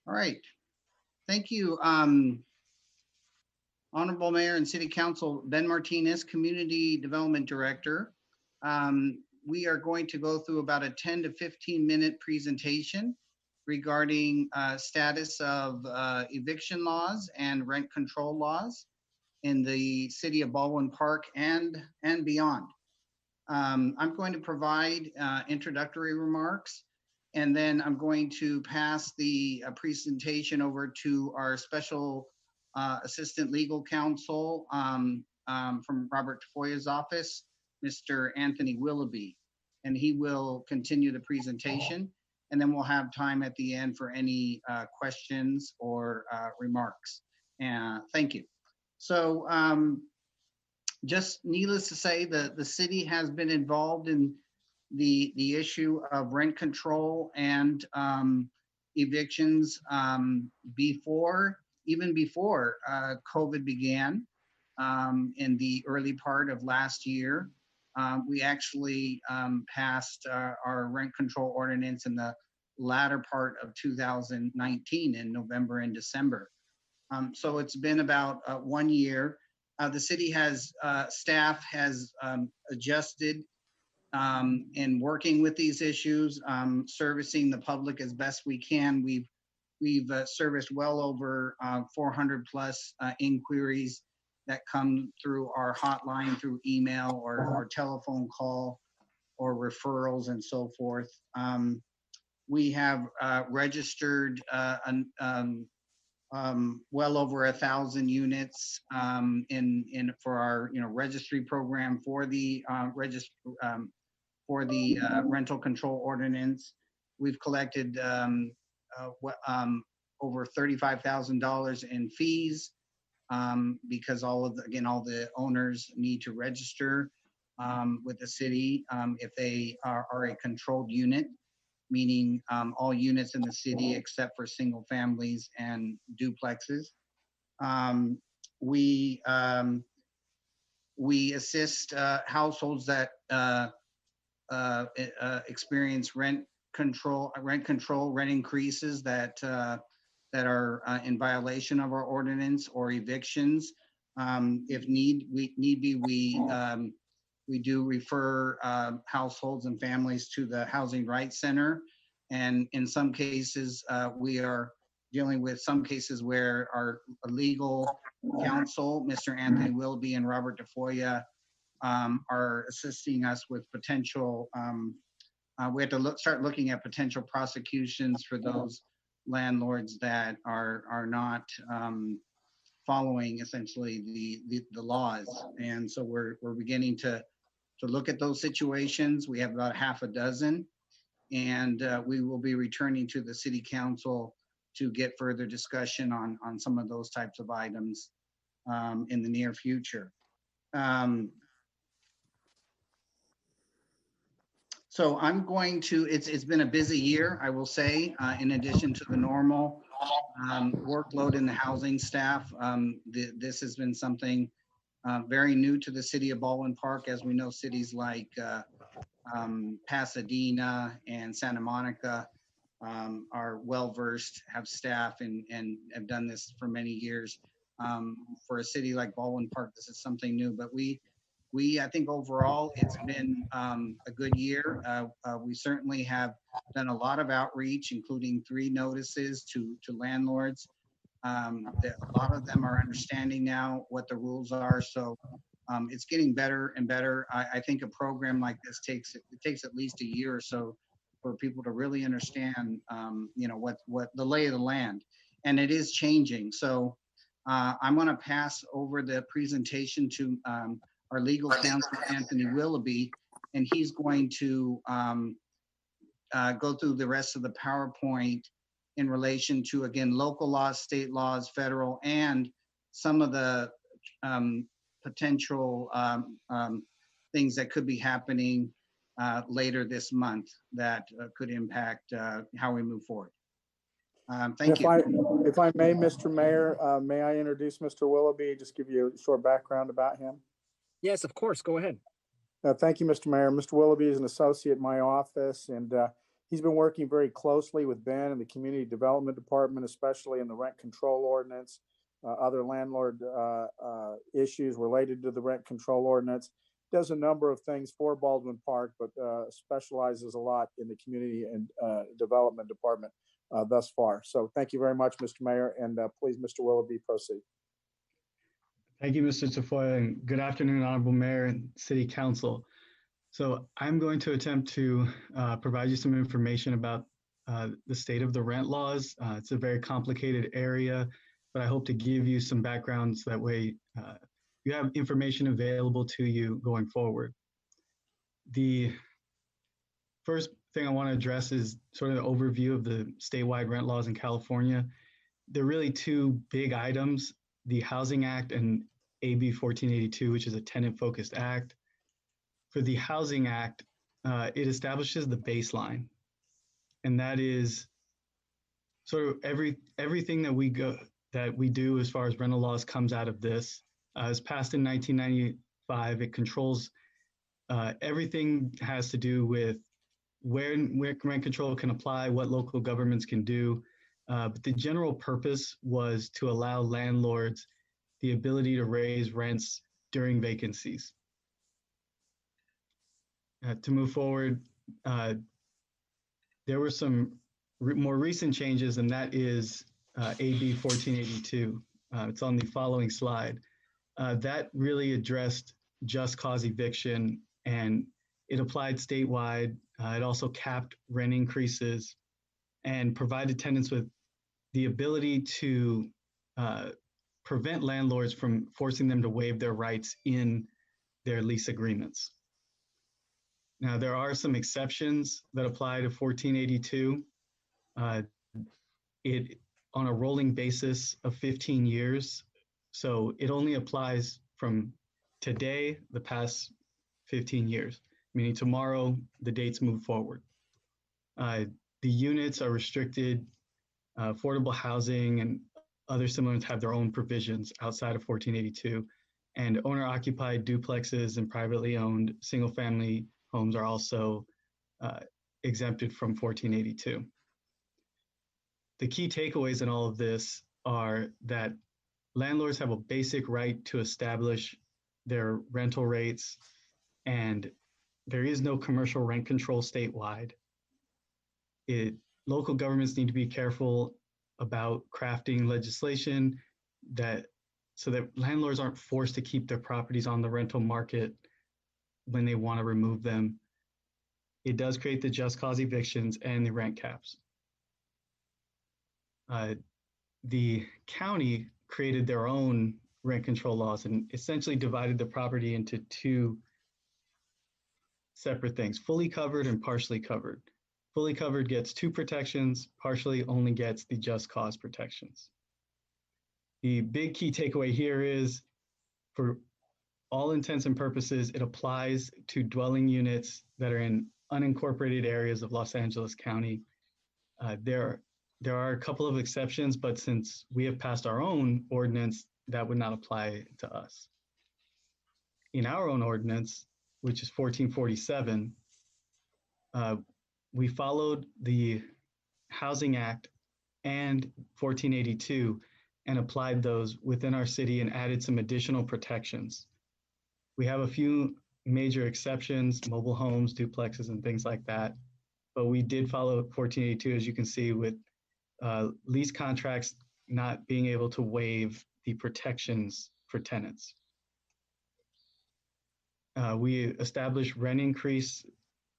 All right. Thank you, Honorable Mayor and City Council Ben Martinez, Community Development Director. We are going to go through about a 10 to 15-minute presentation regarding status of eviction laws and rent control laws in the city of Baldwin Park and beyond. I'm going to provide introductory remarks, and then I'm going to pass the presentation over to our special assistant legal counsel from Robert Tafoya's office, Mr. Anthony Willoughby, and he will continue the presentation, and then we'll have time at the end for any questions or remarks. Thank you. So just needless to say, the city has been involved in the issue of rent control and evictions even before COVID began in the early part of last year. We actually passed our rent control ordinance in the latter part of 2019 in November and December. So it's been about 1 year. The city has, staff has adjusted in working with these issues, servicing the public as best we can. We've serviced well over 400 plus inquiries that come through our hotline, through email or telephone call or referrals and so forth. We have registered well over 1,000 units for our registry program for the rental control ordinance. We've collected over $35,000 in fees because all the owners need to register with the city if they are a controlled unit, meaning all units in the city except for single families and duplexes. We assist households that experience rent increases that are in violation of our ordinance or evictions. If need be, we do refer households and families to the Housing Rights Center. And in some cases, we are dealing with some cases where our legal counsel, Mr. Anthony Willoughby and Robert Tafoya, are assisting us with potential, we have to start looking at potential prosecutions for those landlords that are not following essentially the laws. And so we're beginning to look at those situations. We have about half a dozen, and we will be returning to the city council to get further discussion on some of those types of items in the near future. So I'm going to, it's been a busy year, I will say, in addition to the normal workload in the housing staff. This has been something very new to the city of Baldwin Park. As we know, cities like Pasadena and Santa Monica are well-versed, have staff, and have done this for many years. For a city like Baldwin Park, this is something new, but I think overall it's been a good year. We certainly have done a lot of outreach, including 3 notices to landlords. A lot of them are understanding now what the rules are. So it's getting better and better. I think a program like this takes at least a year or so for people to really understand, what the lay of the land, and it is changing. So I'm going to pass over the presentation to our legal counsel, Anthony Willoughby, and he's going to go through the rest of the PowerPoint in relation to, again, local laws, state laws, federal, and some of the potential things that could be happening later this month that could impact how we move forward. Thank you. If I may, Mr. Mayor, may I introduce Mr. Willoughby, just give you a short background about him? Yes, of course. Go ahead. Thank you, Mr. Mayor. Mr. Willoughby is an associate in my office, and He's been working very closely with Ben and the Community Development Department, especially in the rent control ordinance, other landlord issues related to the rent control ordinance. Does a number of things for Baldwin Park, but specializes a lot in the Community and Development Department thus far. So thank you very much, Mr. Mayor, and please, Mr. Willoughby, proceed. Thank you, Mr. Tafoya, and good afternoon, Honorable Mayor and City Council. So I'm going to attempt to provide you some information about the state of the rent laws. It's a very complicated area, but I hope to give you some backgrounds that way you have information available to you going forward. The first thing I want to address is sort of the overview of the statewide rent laws in California. There are really two big items, the Housing Act and AB 1482, which is a tenant-focused act. For the Housing Act, it establishes the baseline, and that is sort of everything that we do as far as rental laws comes out of this. It was passed in 1995. It controls everything has to do with where rent control can apply, what local governments can do. But the general purpose was to allow landlords the ability to raise rents during vacancies. To move forward, there were some more recent changes, and that is AB 1482. It's on the following slide. That really addressed just cause eviction, and it applied statewide. It also capped rent increases and provided tenants with the ability to prevent landlords from forcing them to waive their rights in their lease agreements. Now, there are some exceptions that apply to 1482. It on a rolling basis of 15 years. So it only applies from today, the past 15 years, meaning tomorrow, the dates move forward. The units are restricted, affordable housing and other similar ones have their own provisions outside of 1482. And owner-occupied duplexes and privately owned single-family homes are also exempted from 1482. The key takeaways in all of this are that landlords have a basic right to establish their rental rates, and there is no commercial rent control statewide. Local governments need to be careful about crafting legislation so that landlords aren't forced to keep their properties on the rental market when they want to remove them. It does create the just cause evictions and the rent caps. The county created their own rent control laws and essentially divided the property into two separate things, fully covered and partially covered. Fully covered gets two protections, partially only gets the just cause protections. The big key takeaway here is, for all intents and purposes, it applies to dwelling units that are in unincorporated areas of Los Angeles County. There are a couple of exceptions, but since we have passed our own ordinance, that would not apply to us. In our own ordinance, which is 1447, we followed the Housing Act and 1482 and applied those within our city and added some additional protections. We have a few major exceptions, mobile homes, duplexes, and things like that. But we did follow 1482, as you can see, with lease contracts not being able to waive the protections for tenants. We established rent increase.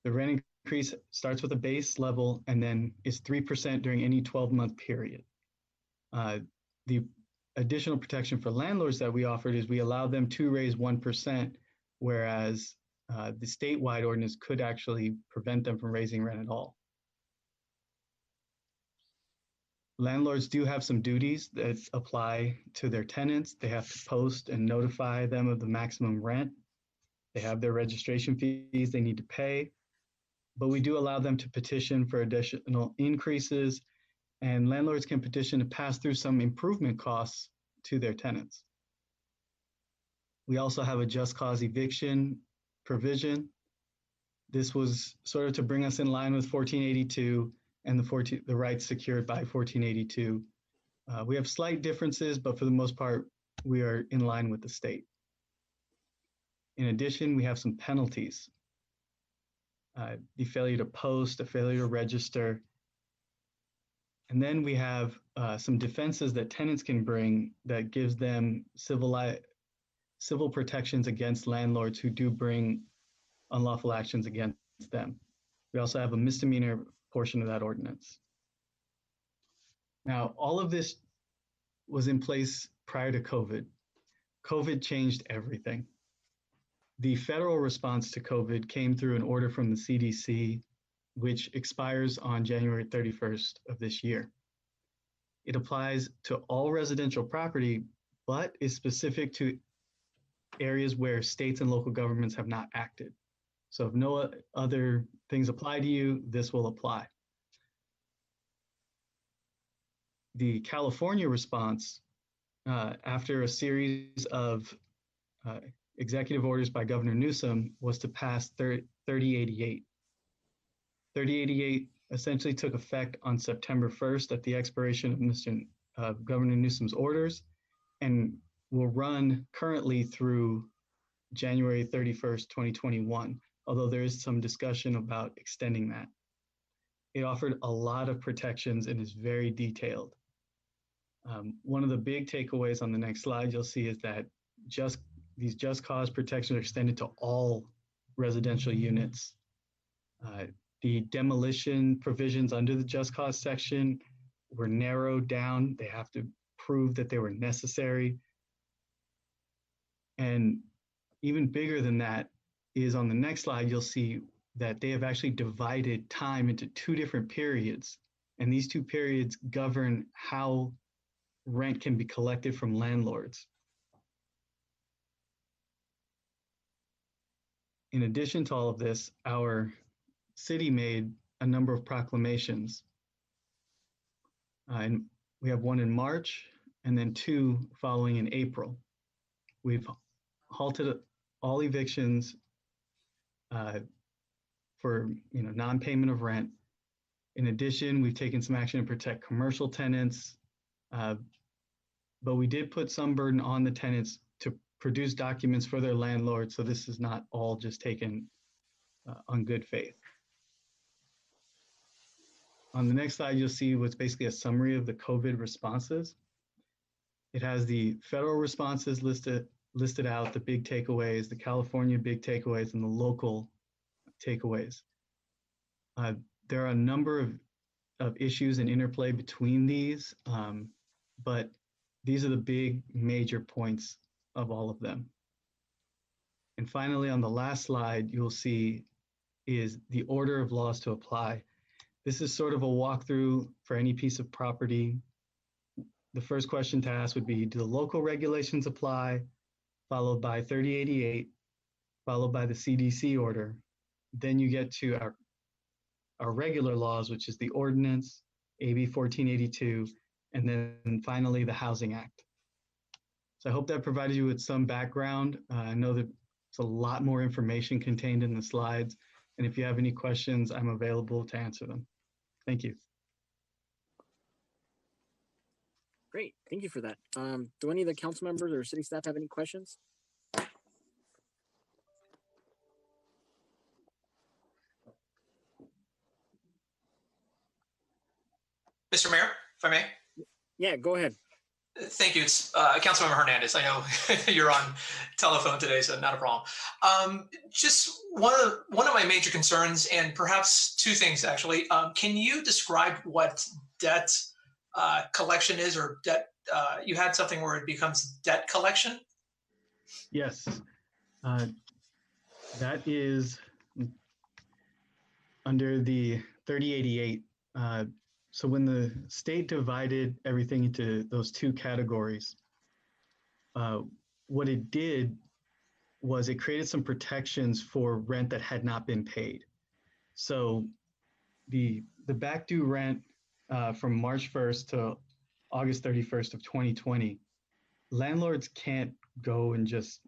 The rent increase starts with a base level and then is 3% during any 12-month period. The additional protection for landlords that we offered is we allow them to raise 1%, whereas the statewide ordinance could actually prevent them from raising rent at all. Landlords do have some duties that apply to their tenants. They have to post and notify them of the maximum rent. They have their registration fees they need to pay, but we do allow them to petition for additional increases, and landlords can petition to pass through some improvement costs to their tenants. We also have a just cause eviction provision. This was sort of to bring us in line with 1482 and the rights secured by 1482. We have slight differences, but for the most part, we are in line with the state. In addition, we have some penalties. The failure to post, a failure to register. And then we have some defenses that tenants can bring that gives them civil protections against landlords who do bring unlawful actions against them. We also have a misdemeanor portion of that ordinance. Now, all of this was in place prior to COVID. COVID changed everything. The federal response to COVID came through an order from the CDC, which expires on January 31st of this year. It applies to all residential property, but is specific to areas where states and local governments have not acted. So if no other things apply to you, this will apply. The California response, after a series of executive orders by Governor Newsom, was to pass 3088. 3088 essentially took effect on September 1st at the expiration of Governor Newsom's orders and will run currently through January 31st, 2021, although there is some discussion about extending that. It offered a lot of protections and is very detailed. One of the big takeaways on the next slide you'll see is that these just cause protections are extended to all residential units. The demolition provisions under the just cause section were narrowed down. They have to prove that they were necessary. And even bigger than that is on the next slide, you'll see that they have actually divided time into two different periods. And these two periods govern how rent can be collected from landlords. In addition to all of this, our city made a number of proclamations. And we have one in March and then two following in April. We've halted all evictions for non-payment of rent. In addition, we've taken some action to protect commercial tenants, but we did put some burden on the tenants to produce documents for their landlords, so this is not all just taken on good faith. On the next slide, you'll see what's basically a summary of the COVID responses. It has the federal responses listed out, the big takeaways, the California big takeaways, and the local takeaways. There are a number of issues and interplay between these, but these are the big major points of all of them. And finally, on the last slide, you'll see is the order of laws to apply. This is sort of a walkthrough for any piece of property. The first question to ask would be, do the local regulations apply? Followed by 3088, followed by the CDC order. Then you get to our regular laws, which is the ordinance, AB 1482, and then finally the Housing Act. So I hope that provided you with some background. I know that it's a lot more information contained in the slides, and if you have any questions, I'm available to answer them. Thank you. Great, thank you for that. Do any of the council members or city staff have any questions? Mr. Mayor, if I may. Yeah, go ahead. Thank you. It's Councilmember Hernandez. I know you're on telephone today, so not a problem. Just one of my major concerns, and perhaps two things actually. Can you describe what debt collection is, or debt? You had something where it becomes debt collection. Yes, that is under the 3088. So when the state divided everything into those two categories, what it did was it created some protections for rent that had not been paid. So the back due rent from March 1st to August 31st of 2020, landlords can't go and just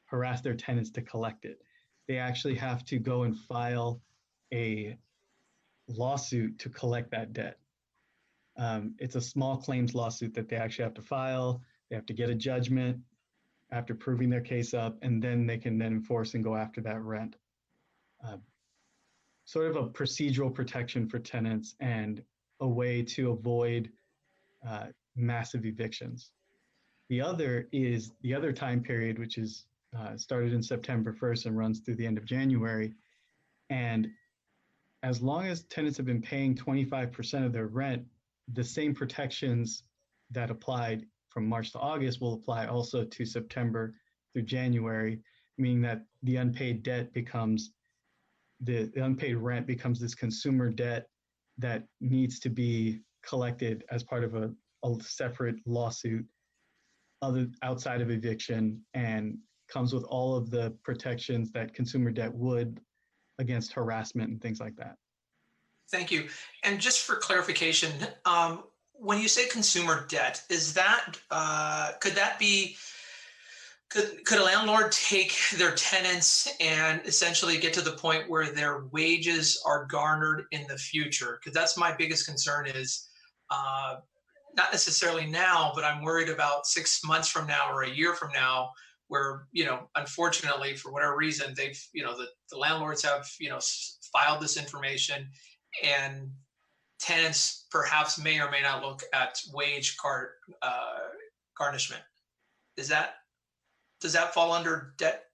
harass their tenants to collect it. they actually have to go and file a lawsuit to collect that debt. It's a small claims lawsuit that they actually have to file. They have to get a judgment after proving their case up, and then they can then enforce and go after that rent. Sort of a procedural protection for tenants and a way to avoid massive evictions. The other is the other time period, which is started in September 1st and runs through the end of January. And as long as tenants have been paying 25% of their rent, the same protections that applied from March to August will apply also to September through January, meaning that the unpaid debt becomes, the unpaid rent becomes this consumer debt that needs to be collected as part of a separate lawsuit outside of eviction, and comes with all of the protections that consumer debt would against harassment and things like that. Thank you. And just for clarification, when you say consumer debt, is that, could that be, could a landlord take their tenants and essentially get to the point where their wages are garnered in the future? Because that's my biggest concern is, not necessarily now, but I'm worried about 6 months from now or a year from now, where, unfortunately, for whatever reason, they've, the landlords have, filed this information, and tenants perhaps may or may not look at wage garnishment. Does that fall under debt,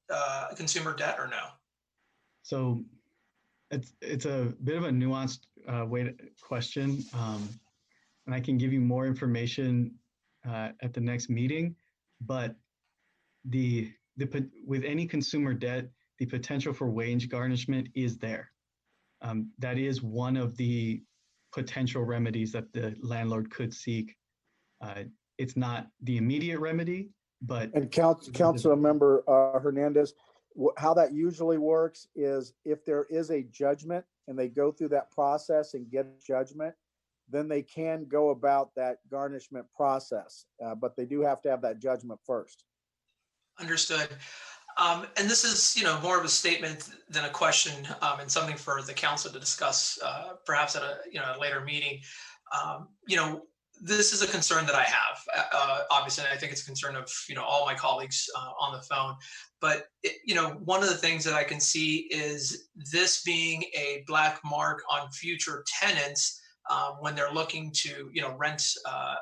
consumer debt, or no? So it's a bit of a nuanced question. And I can give you more information at the next meeting, but with any consumer debt, the potential for wage garnishment is there. That is one of the potential remedies that the landlord could seek. It's not the immediate remedy, but— And Council Member Hernandez, how that usually works is if there is a judgment and they go through that process and get a judgment, then they can go about that garnishment process, but they do have to have that judgment first. Understood. And this is, more of a statement than a question, and something for the council to discuss, perhaps at a later meeting. This is a concern that I have. Obviously, I think it's a concern of, all my colleagues on the phone. But, one of the things that I can see is this being a black mark on future tenants when they're looking to, rent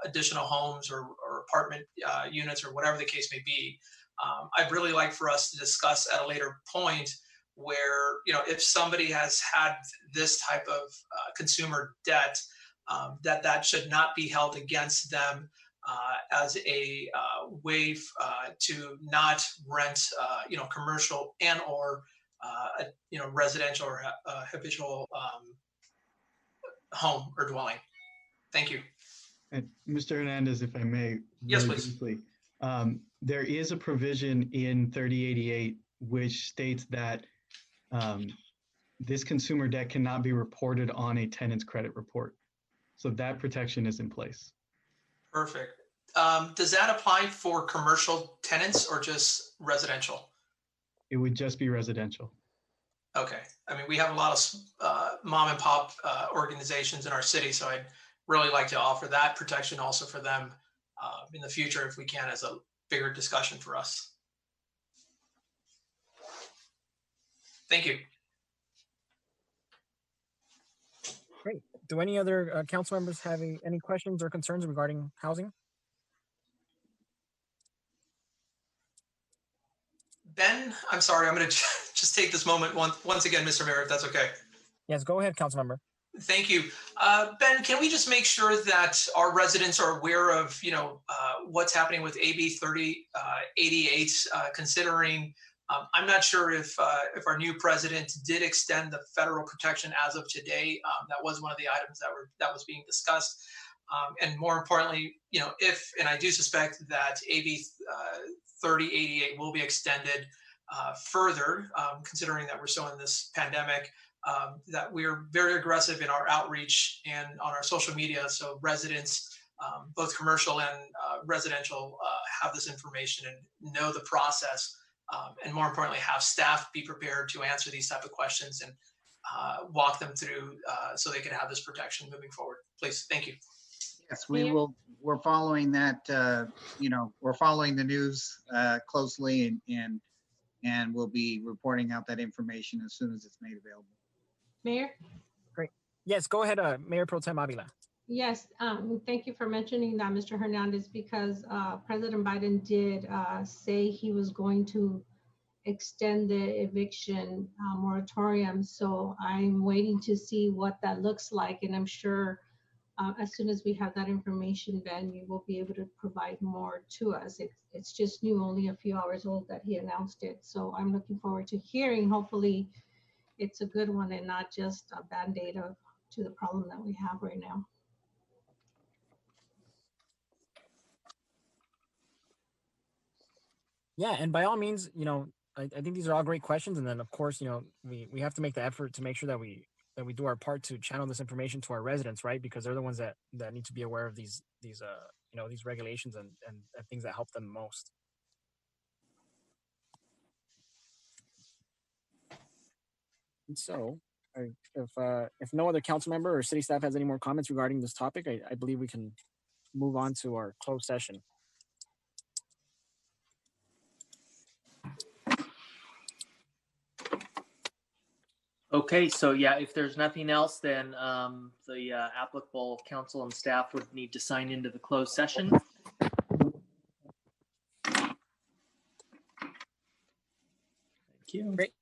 additional homes or apartment units or whatever the case may be. I'd really like for us to discuss at a later point where, if somebody has had this type of consumer debt, that should not be held against them as a way to not rent, commercial and or, residential or habitual home or dwelling. Thank you. And Mr. Hernandez, if I may, Yes, really please. briefly, there is a provision in 3088 which states that this consumer debt cannot be reported on a tenant's credit report. So that protection is in place. Perfect. Does that apply for commercial tenants or just residential? It would just be residential. Okay. I mean, we have a lot of mom and pop organizations in our city, so I'd really like to offer that protection also for them in the future if we can, as a bigger discussion for us. Thank you. Great. Do any other council members have any questions or concerns regarding housing? Ben, I'm sorry, I'm going to just take this moment once again, Mr. Mayor, if that's okay. Yes, go ahead, council member. Thank you. Ben, can we just make sure that our residents are aware of, what's happening with AB 3088, considering I'm not sure if our new president did extend the federal protection as of today. That was one of the items that was being discussed. And more importantly, if, and I do suspect that AB 3088 will be extended further, considering that we're still in this pandemic, that we're very aggressive in our outreach and on our social media. So residents, both commercial and residential, have this information and know the process and more importantly, have staff be prepared to answer these type of questions and walk them through so they can have this protection moving forward. Please, thank you. Yes, we Mayor? will. We're following that. We're following the news closely, and we'll be reporting out that information as soon as it's made available. Mayor? Yes, go ahead, Mayor Pro Tem Avila. Yes, thank you for mentioning that, Mr. Hernandez, because President Biden did say he was going to extend the eviction moratorium. So I'm waiting to see what that looks like. And I'm sure as soon as we have that information, Ben, you will be able to provide more to us. It's just new, only a few hours old that he announced it. So I'm looking forward to hearing. Hopefully it's a good one and not just a Band-Aid to the problem that we have right now. Yeah, and by all means, I think these are all great questions. And then of course, we have to make the effort to make sure that we do our part to channel this information to our residents, right? Because they're the ones that need to be aware of these regulations and things that help them most. And so if no other council member or city staff has any more comments regarding this topic, I believe we can move on to our closed session. Okay, so yeah, if there's nothing else, then the applicable council and staff would need to sign into the closed session. Thank you. Great.